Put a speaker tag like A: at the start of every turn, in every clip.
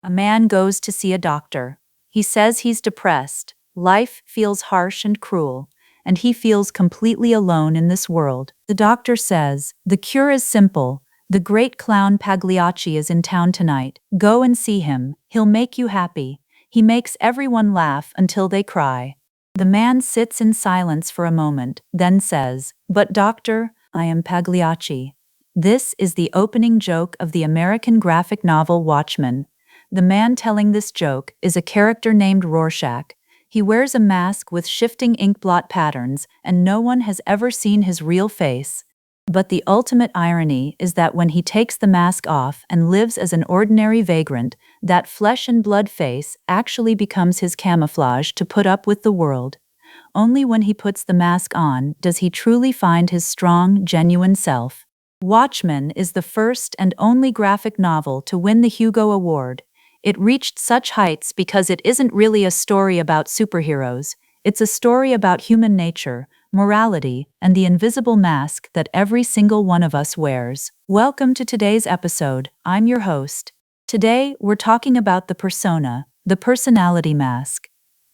A: A man goes to see a doctor. He says he's depressed, life feels harsh and cruel, and he feels completely alone in this world. The doctor says, "The cure is simple. The great clown Pagliacci is in town tonight. Go and see him. He'll make you happy. He makes everyone laugh until they cry." The man sits in silence for a moment, then says, "But doctor, I am Pagliacci." This is the opening joke of the American graphic novel Watchmen. The man telling this joke is a character named Rorschach. He wears a mask with shifting inkblot patterns, and no one has ever seen his real face. But the ultimate irony is that when he takes the mask off and lives as an ordinary vagrant, that flesh and blood face actually becomes his camouflage to put up with the world. Only when he puts the mask on does he truly find his strong, genuine self. Watchmen is the first and only graphic novel to win the Hugo Award. It reached such heights because it isn't really a story about superheroes. It's a story about human nature, morality, and the invisible mask that every single one of us wears. Welcome to today's episode. I'm your host. Today, we're talking about the persona, the personality mask.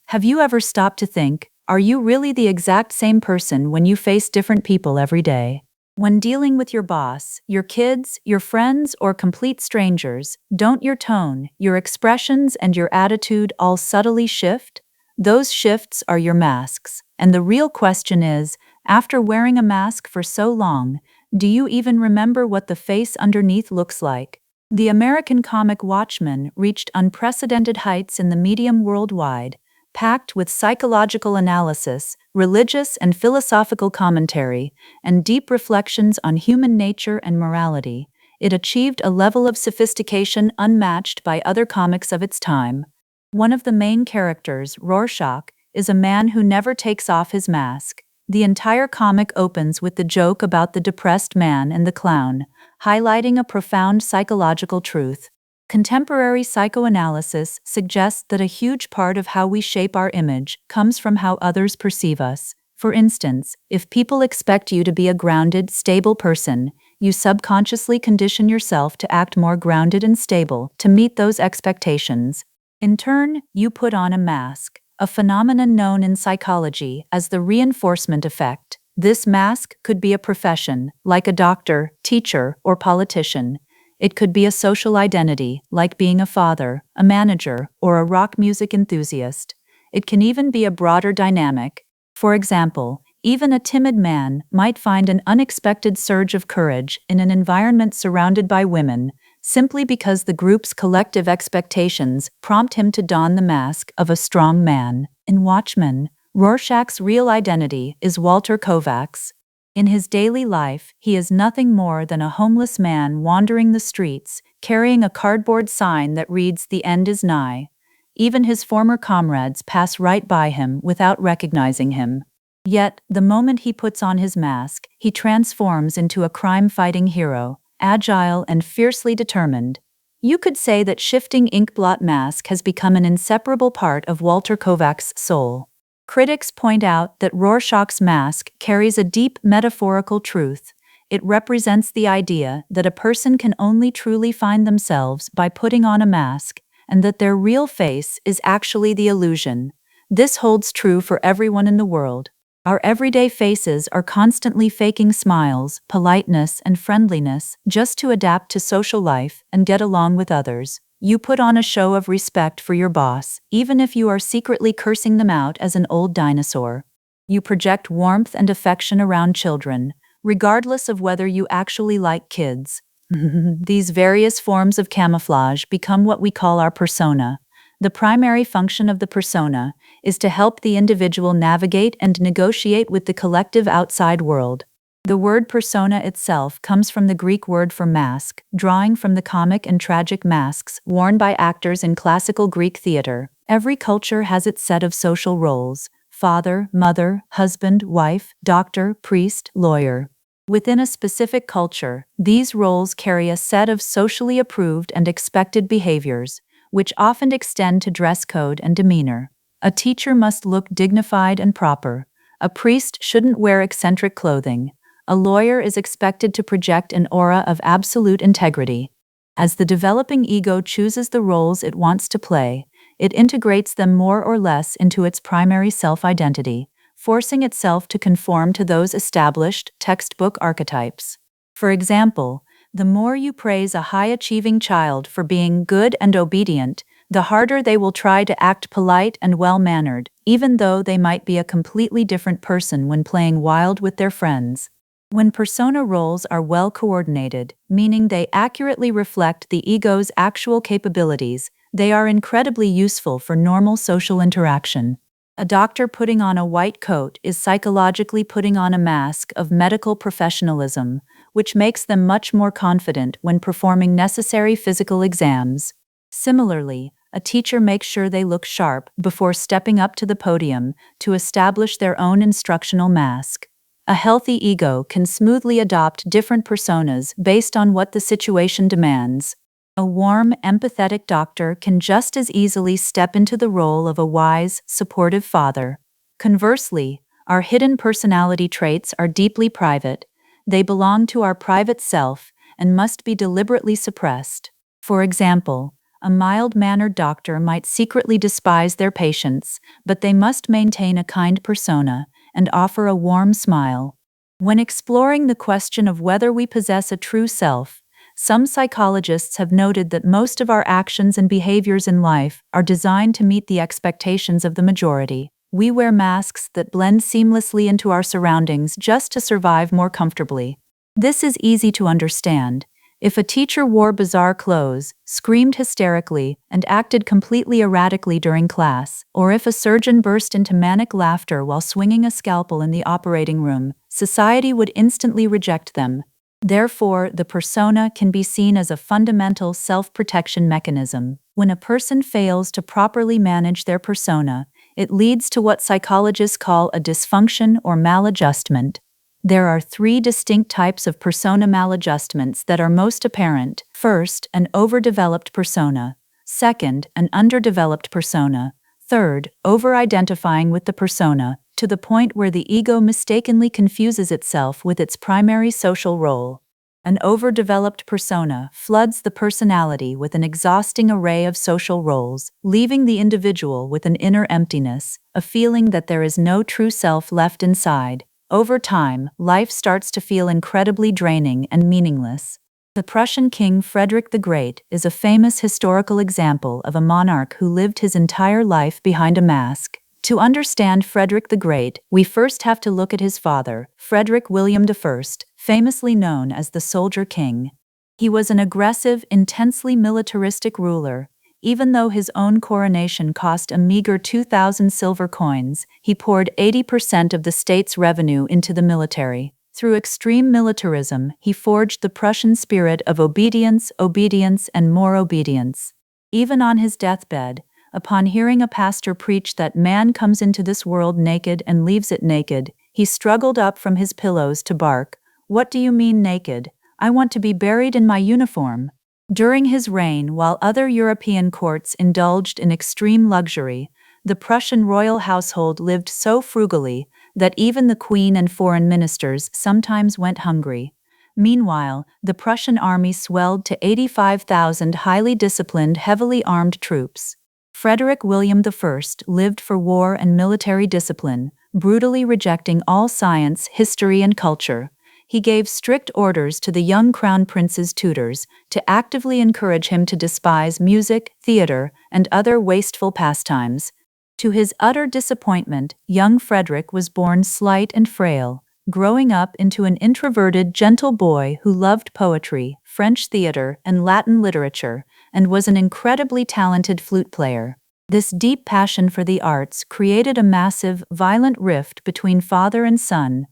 A: Have you ever stopped to think, are you really the exact same person when you face different people every day? When dealing with your boss, your kids, your friends, or complete strangers, don't your tone, your expressions, and your attitude all subtly shift? Those shifts are your masks. And the real question is, after wearing a mask for so long, do you even remember what the face underneath looks like? The American comic Watchmen reached unprecedented heights in the medium worldwide, packed with psychological analysis, religious and philosophical commentary, and deep reflections on human nature and morality. It achieved a level of sophistication unmatched by other comics of its time. One of the main characters, Rorschach, is a man who never takes off his mask. The entire comic opens with the joke about the depressed man and the clown, highlighting a profound psychological truth. Contemporary psychoanalysis suggests that a huge part of how we shape our image comes from how others perceive us. For instance, if people expect you to be a grounded, stable person, you subconsciously condition yourself to act more grounded and stable to meet those expectations. In turn, you put on a mask, a phenomenon known in psychology as the reinforcement effect. This mask could be a profession, like a doctor, teacher, or politician. It could be a social identity, like being a father, a manager, or a rock music enthusiast. It can even be a broader dynamic. For example, even a timid man might find an unexpected surge of courage in an environment surrounded by women, simply because the group's collective expectations prompt him to don the mask of a strong man. In Watchmen, Rorschach's real identity is Walter Kovacs. In his daily life, he is nothing more than a homeless man wandering the streets, carrying a cardboard sign that reads, "The end is nigh." Even his former comrades pass right by him without recognizing him. Yet, the moment he puts on his mask, he transforms into a crime-fighting hero, agile and fiercely determined. You could say that shifting inkblot mask has become an inseparable part of Walter Kovacs' soul. Critics point out that Rorschach's mask carries a deep metaphorical truth. It represents the idea that a person can only truly find themselves by putting on a mask, and that their real face is actually the illusion. This holds true for everyone in the world. Our everyday faces are constantly faking smiles, politeness, and friendliness just to adapt to social life and get along with others. You put on a show of respect for your boss, even if you are secretly cursing them out as an old dinosaur. You project warmth and affection around children, regardless of whether you actually like kids. These various forms of camouflage become what we call our persona. The primary function of the persona is to help the individual navigate and negotiate with the collective outside world. The word persona itself comes from the Greek word for mask, drawing from the comic and tragic masks worn by actors in classical Greek theater. Every culture has its set of social roles: father, mother, husband, wife, doctor, priest, lawyer. Within a specific culture, these roles carry a set of socially approved and expected behaviors, which often extend to dress code and demeanor. A teacher must look dignified and proper. A priest shouldn't wear eccentric clothing. A lawyer is expected to project an aura of absolute integrity. As the developing ego chooses the roles it wants to play, it integrates them more or less into its primary self-identity, forcing itself to conform to those established textbook archetypes. For example, the more you praise a high-achieving child for being good and obedient, the harder they will try to act polite and well-mannered, even though they might be a completely different person when playing wild with their friends. When persona roles are well coordinated, meaning they accurately reflect the ego's actual capabilities, they are incredibly useful for normal social interaction. A doctor putting on a white coat is psychologically putting on a mask of medical professionalism, which makes them much more confident when performing necessary physical exams. Similarly, a teacher makes sure they look sharp before stepping up to the podium to establish their own instructional mask. A healthy ego can smoothly adopt different personas based on what the situation demands. A warm, empathetic doctor can just as easily step into the role of a wise, supportive father. Conversely, our hidden personality traits are deeply private. They belong to our private self and must be deliberately suppressed. For example, a mild-mannered doctor might secretly despise their patients, but they must maintain a kind persona and offer a warm smile. When exploring the question of whether we possess a true self, some psychologists have noted that most of our actions and behaviors in life are designed to meet the expectations of the majority. We wear masks that blend seamlessly into our surroundings just to survive more comfortably. This is easy to understand. If a teacher wore bizarre clothes, screamed hysterically, and acted completely erratically during class, or if a surgeon burst into manic laughter while swinging a scalpel in the operating room, society would instantly reject them. Therefore, the persona can be seen as a fundamental self-protection mechanism. When a person fails to properly manage their persona, it leads to what psychologists call a dysfunction or maladjustment. There are three distinct types of persona maladjustments that are most apparent. First, an overdeveloped persona. Second, an underdeveloped persona. Third, over-identifying with the persona, to the point where the ego mistakenly confuses itself with its primary social role. An overdeveloped persona floods the personality with an exhausting array of social roles, leaving the individual with an inner emptiness, a feeling that there is no true self left inside. Over time, life starts to feel incredibly draining and meaningless. The Prussian king Frederick the Great is a famous historical example of a monarch who lived his entire life behind a mask. To understand Frederick the Great, we first have to look at his father, Frederick William I, famously known as the Soldier King. He was an aggressive, intensely militaristic ruler. Even though his own coronation cost a meager 2,000 silver coins, he poured 80% of the state's revenue into the military. Through extreme militarism, he forged the Prussian spirit of obedience, obedience, and more obedience. Even on his deathbed, upon hearing a pastor preach that man comes into this world naked and leaves it naked, he struggled up from his pillows to bark, "What do you mean naked? I want to be buried in my uniform." During his reign, while other European courts indulged in extreme luxury, the Prussian royal household lived so frugally that even the queen and foreign ministers sometimes went hungry. Meanwhile, the Prussian army swelled to 85,000 highly disciplined, heavily armed troops. Frederick William I lived for war and military discipline, brutally rejecting all science, history, and culture. He gave strict orders to the young crown prince's tutors to actively encourage him to despise music, theater, and other wasteful pastimes. To his utter disappointment, young Frederick was born slight and frail, growing up into an introverted, gentle boy who loved poetry, French theater, and Latin literature, and was an incredibly talented flute player. This deep passion for the arts created a massive, violent rift between father and son.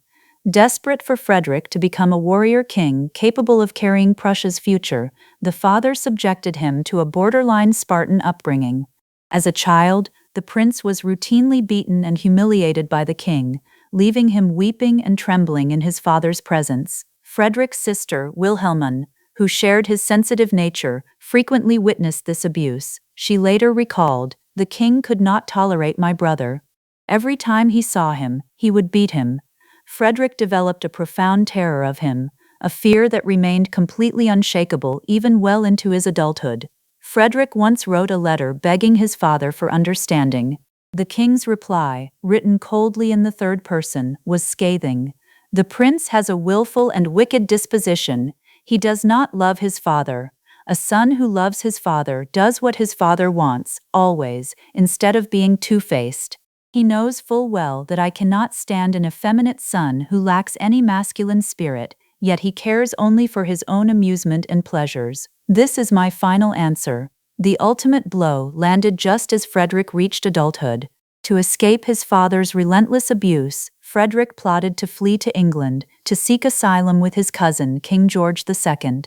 A: Desperate for Frederick to become a warrior king capable of carrying Prussia's future, the father subjected him to a borderline Spartan upbringing. As a child, the prince was routinely beaten and humiliated by the king, leaving him weeping and trembling in his father's presence. Frederick's sister, Wilhelmine, who shared his sensitive nature, frequently witnessed this abuse. She later recalled, "The king could not tolerate my brother. Every time he saw him, he would beat him." Frederick developed a profound terror of him, a fear that remained completely unshakable even well into his adulthood. Frederick once wrote a letter begging his father for understanding. The king's reply, written coldly in the third person, was scathing. "The prince has a willful and wicked disposition. He does not love his father. A son who loves his father does what his father wants, always, instead of being two-faced. He knows full well that I cannot stand an effeminate son who lacks any masculine spirit, yet he cares only for his own amusement and pleasures. This is my final answer." The ultimate blow landed just as Frederick reached adulthood. To escape his father's relentless abuse, Frederick plotted to flee to England to seek asylum with his cousin, King George II.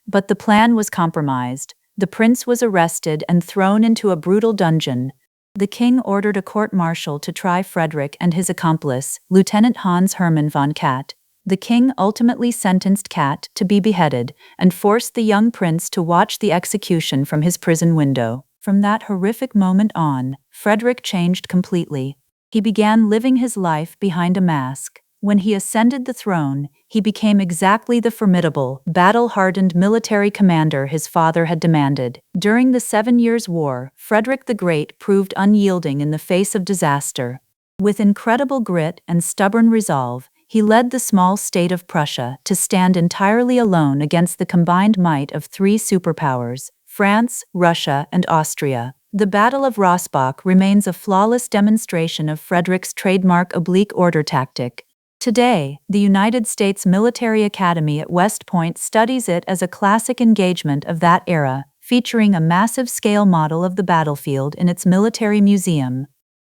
A: But the plan was compromised. The prince was arrested and thrown into a brutal dungeon. The king ordered a court-martial to try Frederick and his accomplice, Lieutenant Hans Hermann von Katt. The king ultimately sentenced Katt to be beheaded and forced the young prince to watch the execution from his prison window. From that horrific moment on, Frederick changed completely. He began living his life behind a mask. When he ascended the throne, he became exactly the formidable, battle-hardened military commander his father had demanded. During the 7 Years' War, Frederick the Great proved unyielding in the face of disaster. With incredible grit and stubborn resolve, he led the small state of Prussia to stand entirely alone against the combined might of three superpowers, France, Russia, and Austria. The Battle of Rorschach remains a flawless demonstration of Frederick's trademark oblique order tactic. Today, the United States Military Academy at West Point studies it as a classic engagement of that era, featuring a massive-scale model of the battlefield in its military museum.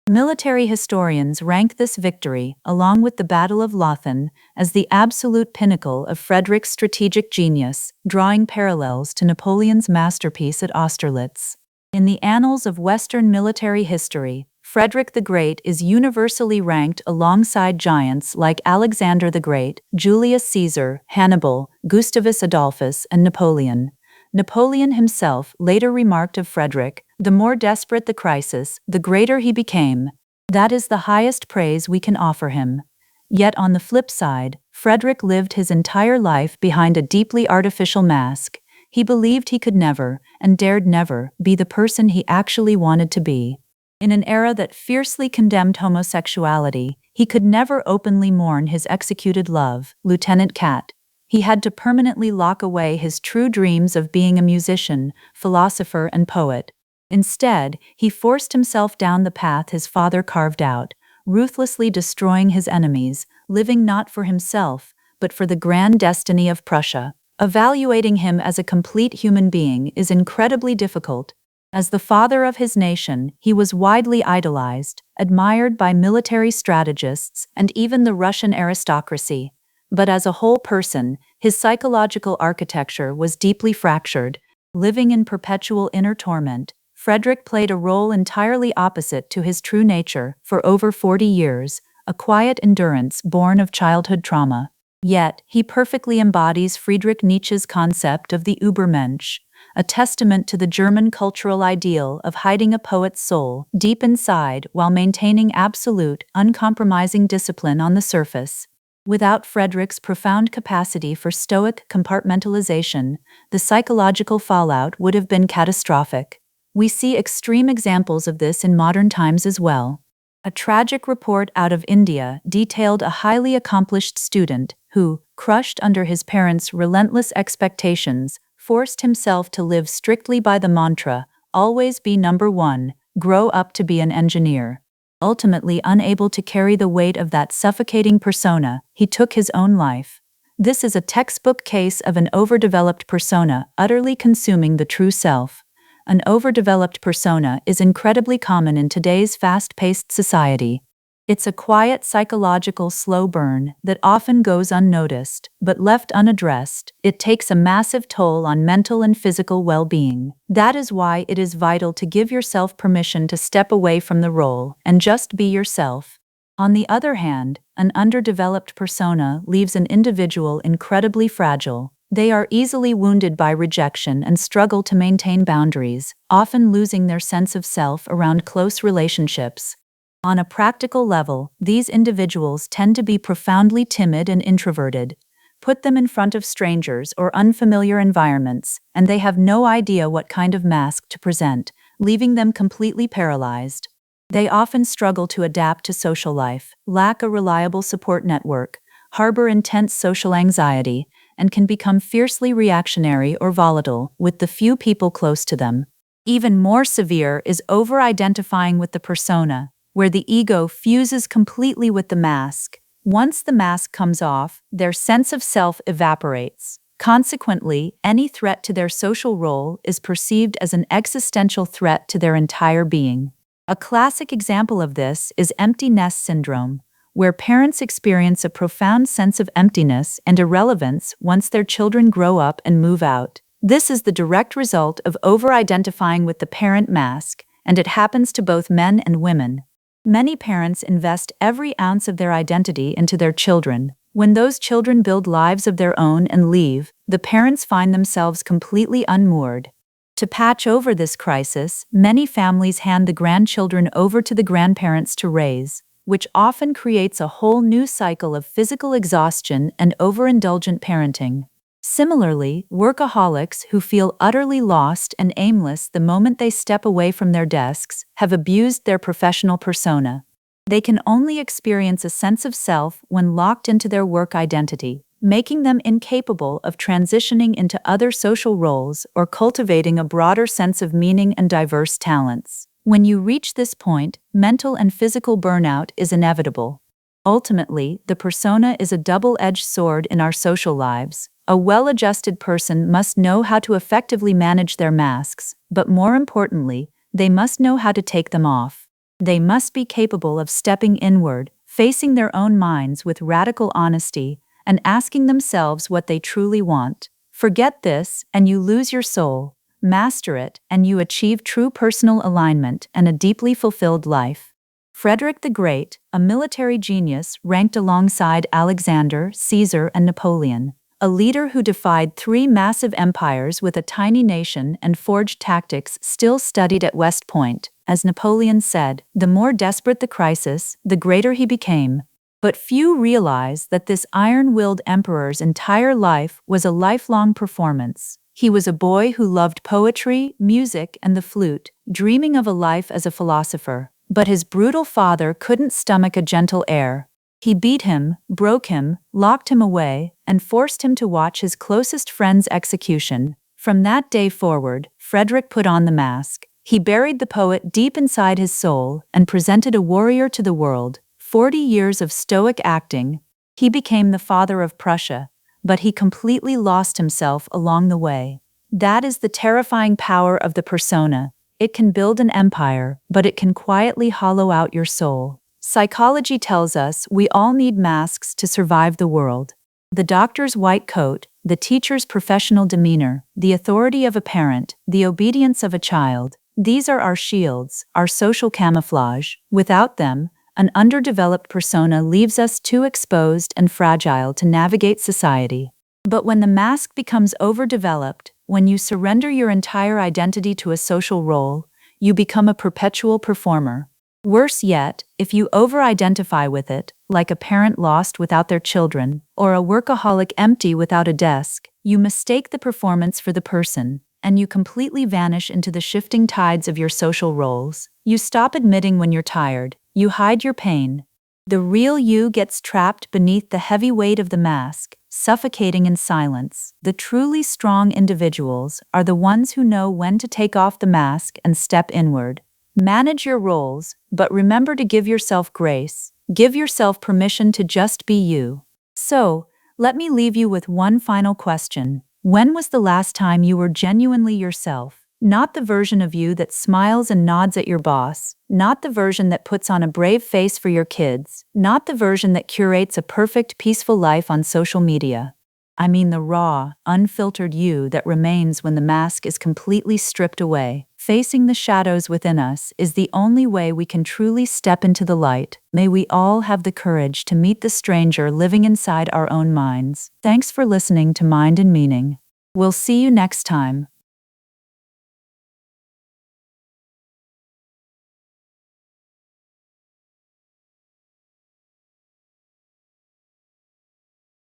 A: Military historians rank this victory, along with the Battle of Lothar, as the absolute pinnacle of Frederick's strategic genius, drawing parallels to Napoleon's masterpiece at Austerlitz. In the annals of Western military history, Frederick the Great is universally ranked alongside giants like Alexander the Great, Julius Caesar, Hannibal, Gustavus Adolphus, and Napoleon. Napoleon himself later remarked of Frederick, "The more desperate the crisis, the greater he became." That is the highest praise we can offer him. Yet on the flip side, Frederick lived his entire life behind a deeply artificial mask. He believed he could never, and dared never, be the person he actually wanted to be. In an era that fiercely condemned homosexuality, he could never openly mourn his executed love, Lieutenant Katt. He had to permanently lock away his true dreams of being a musician, philosopher, and poet. Instead, he forced himself down the path his father carved out, ruthlessly destroying his enemies, living not for himself, but for the grand destiny of Prussia. Evaluating him as a complete human being is incredibly difficult. As the father of his nation, he was widely idolized, admired by military strategists and even the Russian aristocracy. But as a whole person, his psychological architecture was deeply fractured. Living in perpetual inner torment, Frederick played a role entirely opposite to his true nature for over 40 years, a quiet endurance born of childhood trauma. Yet, he perfectly embodies Friedrich Nietzsche's concept of the Übermensch, a testament to the German cultural ideal of hiding a poet's soul deep inside while maintaining absolute, uncompromising discipline on the surface. Without Frederick's profound capacity for stoic compartmentalization, the psychological fallout would have been catastrophic. We see extreme examples of this in modern times as well. A tragic report out of India detailed a highly accomplished student who, crushed under his parents' relentless expectations, forced himself to live strictly by the mantra, "Always be number one, grow up to be an engineer." Ultimately unable to carry the weight of that suffocating persona, he took his own life. This is a textbook case of an overdeveloped persona utterly consuming the true self. An overdeveloped persona is incredibly common in today's fast-paced society. It's a quiet psychological slow burn that often goes unnoticed, but left unaddressed, it takes a massive toll on mental and physical well-being. That is why it is vital to give yourself permission to step away from the role and just be yourself. On the other hand, an underdeveloped persona leaves an individual incredibly fragile. They are easily wounded by rejection and struggle to maintain boundaries, often losing their sense of self around close relationships. On a practical level, these individuals tend to be profoundly timid and introverted. Put them in front of strangers or unfamiliar environments, and they have no idea what kind of mask to present, leaving them completely paralyzed. They often struggle to adapt to social life, lack a reliable support network, harbor intense social anxiety, and can become fiercely reactionary or volatile with the few people close to them. Even more severe is over-identifying with the persona, where the ego fuses completely with the mask. Once the mask comes off, their sense of self evaporates. Consequently, any threat to their social role is perceived as an existential threat to their entire being. A classic example of this is empty nest syndrome, where parents experience a profound sense of emptiness and irrelevance once their children grow up and move out. This is the direct result of over-identifying with the parent mask, and it happens to both men and women. Many parents invest every ounce of their identity into their children. When those children build lives of their own and leave, the parents find themselves completely unmoored. To patch over this crisis, many families hand the grandchildren over to the grandparents to raise, which often creates a whole new cycle of physical exhaustion and overindulgent parenting. Similarly, workaholics who feel utterly lost and aimless the moment they step away from their desks have abused their professional persona. They can only experience a sense of self when locked into their work identity, making them incapable of transitioning into other social roles or cultivating a broader sense of meaning and diverse talents. When you reach this point, mental and physical burnout is inevitable. Ultimately, the persona is a double-edged sword in our social lives. A well-adjusted person must know how to effectively manage their masks, but more importantly, they must know how to take them off. They must be capable of stepping inward, facing their own minds with radical honesty, and asking themselves what they truly want. Forget this, and you lose your soul. Master it, and you achieve true personal alignment and a deeply fulfilled life. Frederick the Great, a military genius ranked alongside Alexander, Caesar, and Napoleon. A leader who defied 3 massive empires with a tiny nation and forged tactics still studied at West Point. As Napoleon said, the more desperate the crisis, the greater he became. But few realize that this iron-willed emperor's entire life was a lifelong performance. He was a boy who loved poetry, music, and the flute, dreaming of a life as a philosopher. But his brutal father couldn't stomach a gentle air. He beat him, broke him, locked him away, and forced him to watch his closest friend's execution. From that day forward, Frederick put on the mask. He buried the poet deep inside his soul and presented a warrior to the world. 40 years of stoic acting. He became the father of Prussia, but he completely lost himself along the way. That is the terrifying power of the persona. It can build an empire, but it can quietly hollow out your soul. Psychology tells us we all need masks to survive the world. The doctor's white coat, the teacher's professional demeanor, the authority of a parent, the obedience of a child. These are our shields, our social camouflage. Without them, an underdeveloped persona leaves us too exposed and fragile to navigate society. But when the mask becomes overdeveloped, when you surrender your entire identity to a social role, you become a perpetual performer. Worse yet, if you over-identify with it, like a parent lost without their children, or a workaholic empty without a desk, you mistake the performance for the person, and you completely vanish into the shifting tides of your social roles. You stop admitting when you're tired, you hide your pain. The real you gets trapped beneath the heavy weight of the mask, suffocating in silence. The truly strong individuals are the ones who know when to take off the mask and step inward. Manage your roles, but remember to give yourself grace. Give yourself permission to just be you. So, let me leave you with one final question. When was the last time you were genuinely yourself? Not the version of you that smiles and nods at your boss, not the version that puts on a brave face for your kids, not the version that curates a perfect, peaceful life on social media. I mean the raw, unfiltered you that remains when the mask is completely stripped away. Facing the shadows within us is the only way we can truly step into the light. May we all have the courage to meet the stranger living inside our own minds. Thanks for listening to Mind and Meaning. We'll see you next time.